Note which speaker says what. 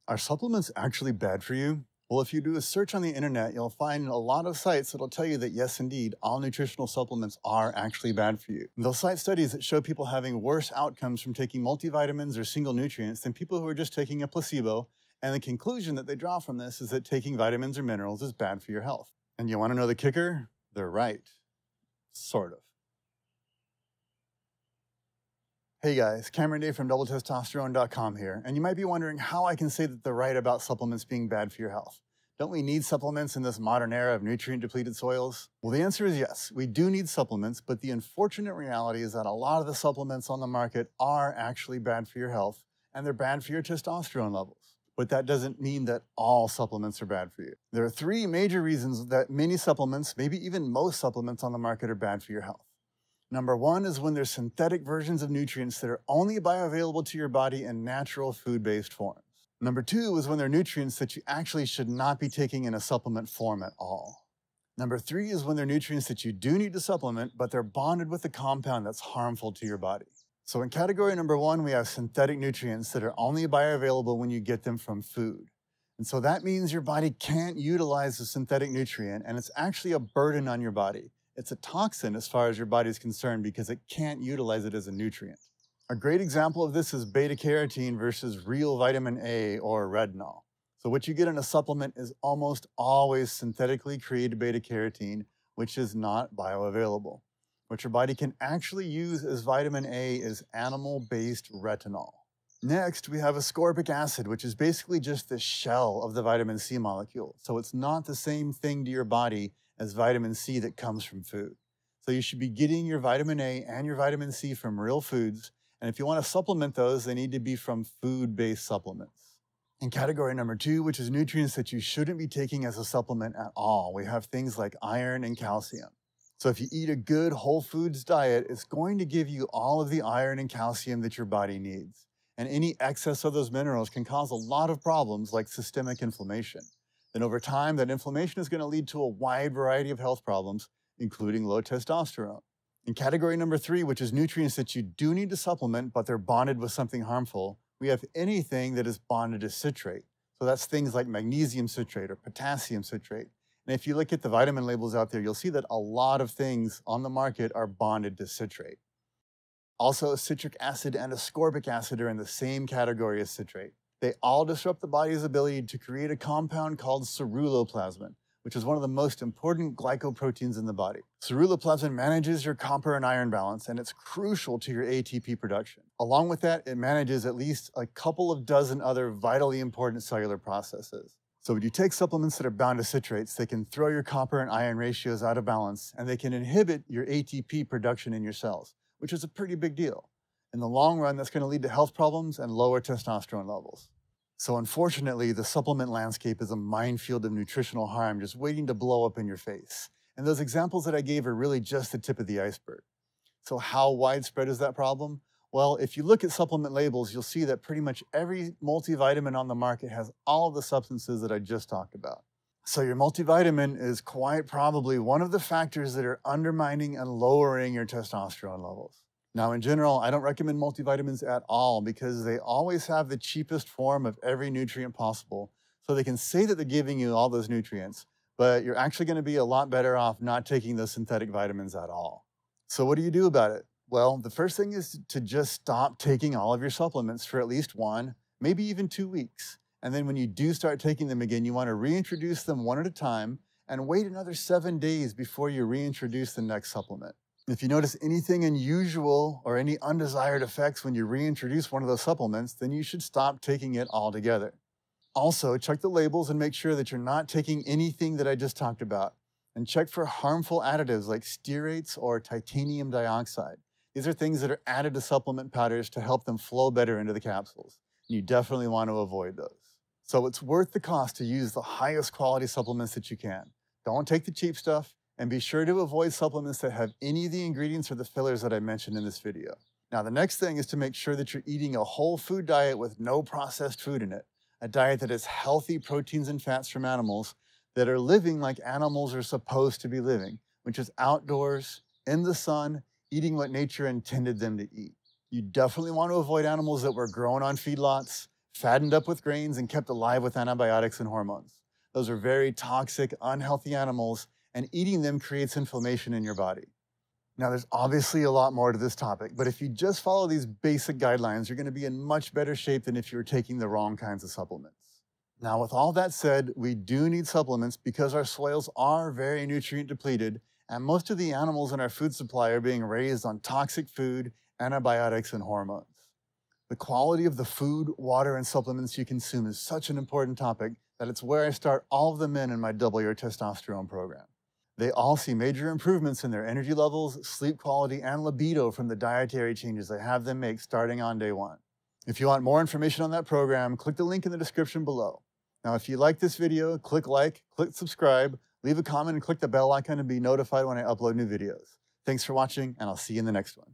Speaker 1: Are supplements actually bad for you? Well, if you do a search on the internet, you'll find a lot of sites that'll tell you that yes, indeed, all nutritional supplements are actually bad for you. They'll cite studies that show people having worse outcomes from taking multivitamins or single nutrients than people who are just taking a placebo. And the conclusion that they draw from this is that taking vitamins or minerals is bad for your health. And you want to know the kicker? They're right. Sort of. Hey guys, Cameron Day from DoubleTestosterone.com here, and you might be wondering how I can say that they're right about supplements being bad for your health. Don't we need supplements in this modern era of nutrient-depleted soils? Well, the answer is yes, we do need supplements, but the unfortunate reality is that a lot of the supplements on the market are actually bad for your health, and they're bad for your testosterone levels. But that doesn't mean that all supplements are bad for you. There are three major reasons that many supplements, maybe even most supplements on the market, are bad for your health. Number one is when there's synthetic versions of nutrients that are only bioavailable to your body in natural food-based forms. Number two is when they're nutrients that you actually should not be taking in a supplement form at all. Number three is when they're nutrients that you do need to supplement, but they're bonded with a compound that's harmful to your body. So in category number one, we have synthetic nutrients that are only bioavailable when you get them from food. And so that means your body can't utilize the synthetic nutrient, and it's actually a burden on your body. It's a toxin as far as your body is concerned because it can't utilize it as a nutrient. A great example of this is beta-carotene versus real vitamin A or retinol. So what you get in a supplement is almost always synthetically created beta-carotene, which is not bioavailable. What your body can actually use as vitamin A is animal-based retinol. Next, we have ascorbic acid, which is basically just the shell of the vitamin C molecule. So it's not the same thing to your body as vitamin C that comes from food. So you should be getting your vitamin A and your vitamin C from real foods. And if you want to supplement those, they need to be from food-based supplements. In category number two, which is nutrients that you shouldn't be taking as a supplement at all, we have things like iron and calcium. So if you eat a good whole foods diet, it's going to give you all of the iron and calcium that your body needs. And any excess of those minerals can cause a lot of problems like systemic inflammation. Then over time, that inflammation is going to lead to a wide variety of health problems, including low testosterone. In category number three, which is nutrients that you do need to supplement, but they're bonded with something harmful, we have anything that is bonded to citrate. So that's things like magnesium citrate or potassium citrate. And if you look at the vitamin labels out there, you'll see that a lot of things on the market are bonded to citrate. Also, citric acid and ascorbic acid are in the same category as citrate. They all disrupt the body's ability to create a compound called ceruloplasmin, which is one of the most important glycoproteins in the body. Ceruloplasmin manages your copper and iron balance, and it's crucial to your ATP production. Along with that, it manages at least a couple of dozen other vitally important cellular processes. So when you take supplements that are bound to citrates, they can throw your copper and iron ratios out of balance, and they can inhibit your ATP production in your cells, which is a pretty big deal. In the long run, that's going to lead to health problems and lower testosterone levels. So unfortunately, the supplement landscape is a minefield of nutritional harm just waiting to blow up in your face. And those examples that I gave are really just the tip of the iceberg. So how widespread is that problem? Well, if you look at supplement labels, you'll see that pretty much every multivitamin on the market has all of the substances that I just talked about. So your multivitamin is quite probably one of the factors that are undermining and lowering your testosterone levels. Now, in general, I don't recommend multivitamins at all because they always have the cheapest form of every nutrient possible. So they can say that they're giving you all those nutrients, but you're actually going to be a lot better off not taking those synthetic vitamins at all. So what do you do about it? Well, the first thing is to just stop taking all of your supplements for at least 1, maybe even 2 weeks. And then when you do start taking them again, you want to reintroduce them one at a time and wait another 7 days before you reintroduce the next supplement. If you notice anything unusual or any undesired effects when you reintroduce one of those supplements, then you should stop taking it altogether. Also, check the labels and make sure that you're not taking anything that I just talked about. And check for harmful additives like stearates or titanium dioxide. These are things that are added to supplement powders to help them flow better into the capsules. And you definitely want to avoid those. So it's worth the cost to use the highest quality supplements that you can. Don't take the cheap stuff. And be sure to avoid supplements that have any of the ingredients or the fillers that I mentioned in this video. Now, the next thing is to make sure that you're eating a whole food diet with no processed food in it. A diet that has healthy proteins and fats from animals that are living like animals are supposed to be living, which is outdoors, in the sun, eating what nature intended them to eat. You definitely want to avoid animals that were grown on feedlots, fattened up with grains and kept alive with antibiotics and hormones. Those are very toxic, unhealthy animals, and eating them creates inflammation in your body. Now, there's obviously a lot more to this topic, but if you just follow these basic guidelines, you're going to be in much better shape than if you were taking the wrong kinds of supplements. Now, with all that said, we do need supplements because our soils are very nutrient depleted, and most of the animals in our food supply are being raised on toxic food, antibiotics, and hormones. The quality of the food, water, and supplements you consume is such an important topic that it's where I start all of the men in my Double Your Testosterone program. They all see major improvements in their energy levels, sleep quality, and libido from the dietary changes I have them make starting on day one. If you want more information on that program, click the link in the description below. Now, if you like this video, click like, click subscribe, leave a comment, and click the bell icon to be notified when I upload new videos. Thanks for watching, and I'll see you in the next one.